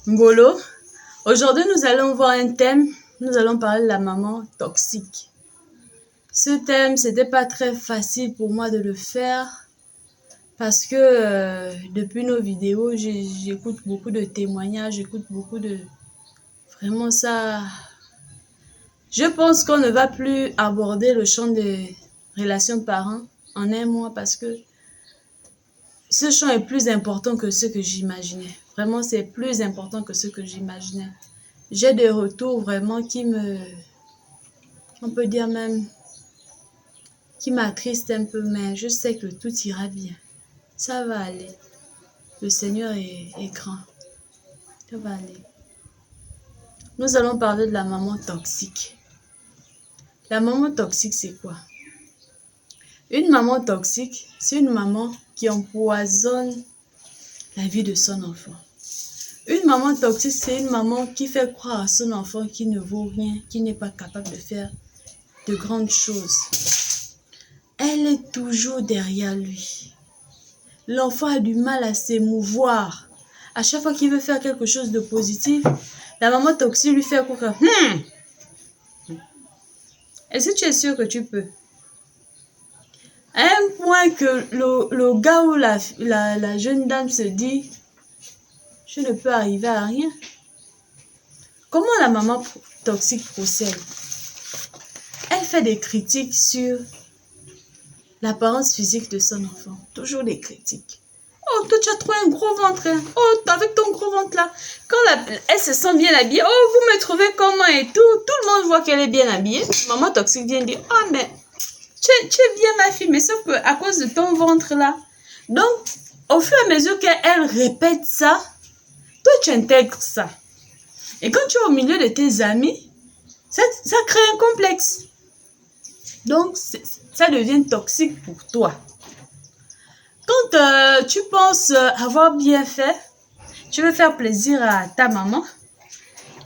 Ngolo, aujourd'hui nous allons voir un thème, nous allons parler de la maman toxique. Ce thème, c'était pas très facile pour moi de le faire parce que depuis nos vidéos, j'écoute beaucoup de témoignages, j'écoute beaucoup de... Vraiment ça... Je pense qu'on ne va plus aborder le champ des relations de parents en un mois parce que ce champ est plus important que ce que j'imaginais. Vraiment, c'est plus important que ce que j'imaginais. J'ai des retours vraiment qui me... On peut dire même... qui m'attristent un peu, mais je sais que tout ira bien. Ça va aller. Le Seigneur est grand. Ça va aller. Nous allons parler de la maman toxique. La maman toxique, c'est quoi? Une maman toxique, c'est une maman qui empoisonne la vie de son enfant. Une maman toxique, c'est une maman qui fait croire à son enfant qu'il ne vaut rien, qu'il n'est pas capable de faire de grandes choses. Elle est toujours derrière lui. L'enfant a du mal à s'émouvoir. À chaque fois qu'il veut faire quelque chose de positif, la maman toxique lui fait croire que est-ce que tu es sûr que tu peux? À un point que le gars ou la jeune dame se dit je ne peux arriver à rien. Comment la maman toxique procède? Elle fait des critiques sur l'apparence physique de son enfant. Toujours des critiques. Oh, toi, tu as trouvé un gros ventre. Hein? Oh, avec ton gros ventre là. Quand elle se sent bien habillée, oh, vous me trouvez comment et tout. Tout le monde voit qu'elle est bien habillée. Maman toxique vient dire, oh, mais tu es bien ma fille, mais sauf que à cause de ton ventre là. Donc, au fur et à mesure qu'elle répète ça, toi, tu intègres ça. Et quand tu es au milieu de tes amis, ça crée un complexe. Donc, ça devient toxique pour toi. Quand tu penses avoir bien fait, tu veux faire plaisir à ta maman,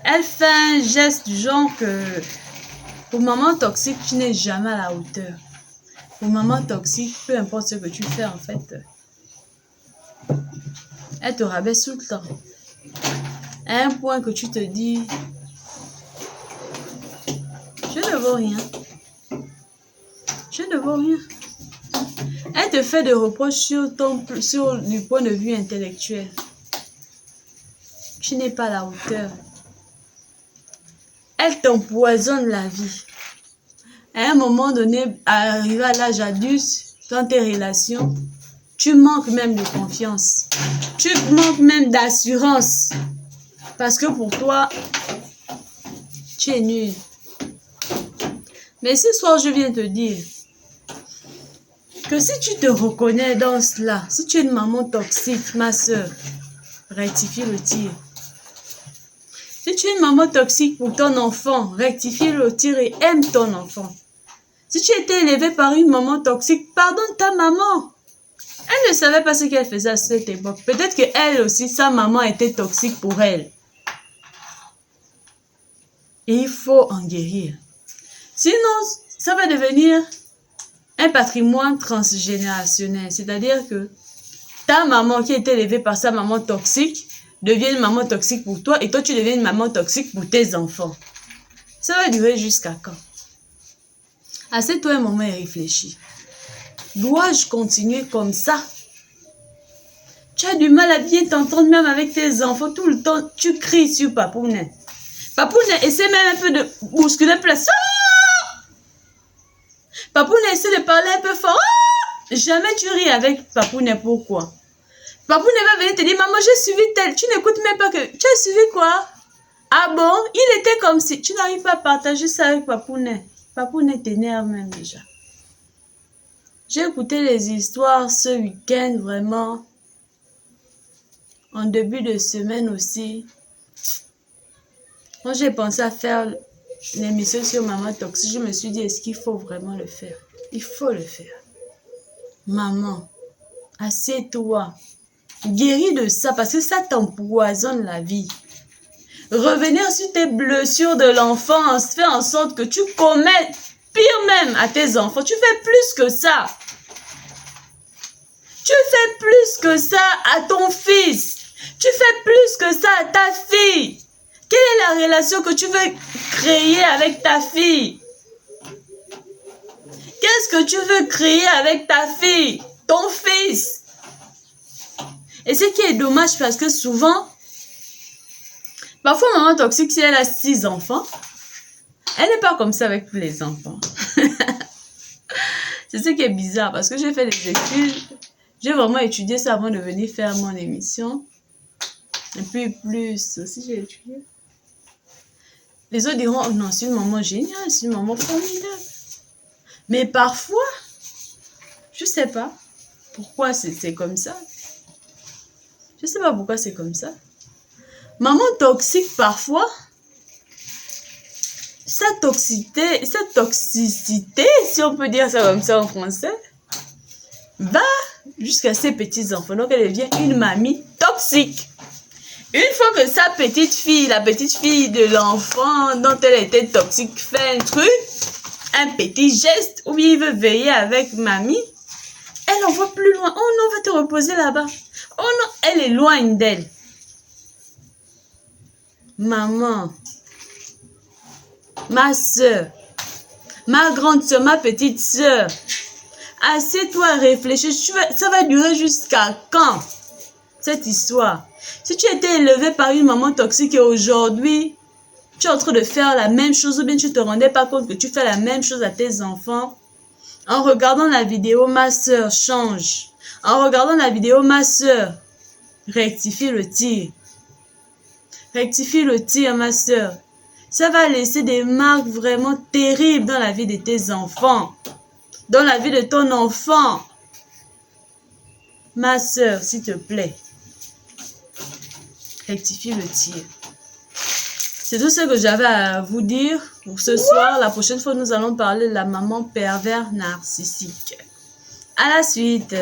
elle fait un geste du genre que pour maman toxique, tu n'es jamais à la hauteur. Pour maman toxique, peu importe ce que tu fais en fait, elle te rabaisse tout le temps. À un point que tu te dis, je ne vaux rien. Je ne vaux rien. Elle te fait des reproches sur du point de vue intellectuel. Tu n'es pas à la hauteur. Elle t'empoisonne la vie. À un moment donné, arrivé à l'âge adulte, dans tes relations, tu manques même de confiance. Tu manques même d'assurance. Parce que pour toi, tu es nul. Mais ce soir, je viens te dire que si tu te reconnais dans cela, si tu es une maman toxique, ma soeur, rectifie le tir. Si tu es une maman toxique pour ton enfant, rectifie le tir et aime ton enfant. Si tu étais élevée par une maman toxique, pardonne ta maman. Elle ne savait pas ce qu'elle faisait à cette époque. Peut-être qu'elle aussi, sa maman était toxique pour elle. Et il faut en guérir. Sinon, ça va devenir un patrimoine transgénérationnel. C'est-à-dire que ta maman qui était élevée par sa maman toxique devient une maman toxique pour toi et toi tu deviens une maman toxique pour tes enfants. Ça va durer jusqu'à quand? Assieds-toi un moment et réfléchis. Dois-je continuer comme ça? Tu as du mal à bien t'entendre même avec tes enfants. Tout le temps, tu cries sur Papounet. Papounet essaie même un peu de bousculer place. Papounet essaie de parler un peu fort. Jamais tu ris avec Papounet. Pourquoi? Papounet va venir te dire, maman, j'ai suivi tel. Tu n'écoutes même pas que... Tu as suivi quoi? Ah bon? Il était comme si... Tu n'arrives pas à partager ça avec Papounet. Papounet t'énerve même déjà. J'ai écouté les histoires ce week-end, vraiment. En début de semaine aussi. Quand j'ai pensé à faire l'émission sur Maman Toxique, je me suis dit, est-ce qu'il faut vraiment le faire? Il faut le faire. Maman, assieds-toi. Guéris de ça parce que ça t'empoisonne la vie. Revenir sur tes blessures de l'enfance fait en sorte que tu commets pire même à tes enfants. Tu fais plus que ça. Tu fais plus que ça à ton fils. Tu fais plus que ça à ta fille. Quelle est la relation que tu veux créer avec ta fille? Qu'est-ce que tu veux créer avec ta fille, ton fils? Et ce qui est dommage parce que souvent, parfois maman toxique, si elle a 6 enfants, elle n'est pas comme ça avec tous les enfants. C'est ce qui est bizarre parce que j'ai fait des études, j'ai vraiment étudié ça avant de venir faire mon émission. Et puis plus aussi j'ai étudié. Les autres diront, oh non, c'est une maman géniale, c'est une maman formidable. Mais parfois, je ne sais pas pourquoi c'est comme ça. Je ne sais pas pourquoi c'est comme ça. Maman toxique, parfois, sa toxicité, si on peut dire ça comme ça en français, va jusqu'à ses petits-enfants. Donc, elle devient une mamie toxique. Une fois que sa petite fille, la petite fille de l'enfant dont elle était toxique, fait un truc, un petit geste, ou bien il veut veiller avec mamie, elle envoie plus loin. Oh non, va te reposer là-bas. Oh non, elle éloigne d'elle. Maman, ma soeur, ma grande soeur, ma petite soeur, assieds-toi, réfléchis. Ça va durer jusqu'à quand, cette histoire? Si tu étais élevé par une maman toxique et aujourd'hui, tu es en train de faire la même chose ou bien tu ne te rendais pas compte que tu fais la même chose à tes enfants, en regardant la vidéo, ma soeur, change. En regardant la vidéo, ma soeur, rectifie le tir. Rectifie le tir, ma soeur. Ça va laisser des marques vraiment terribles dans la vie de tes enfants. Dans la vie de ton enfant. Ma soeur, s'il te plaît. Rectifie le tir. C'est tout ce que j'avais à vous dire pour ce soir. La prochaine fois, nous allons parler de la maman pervers narcissique. À la suite.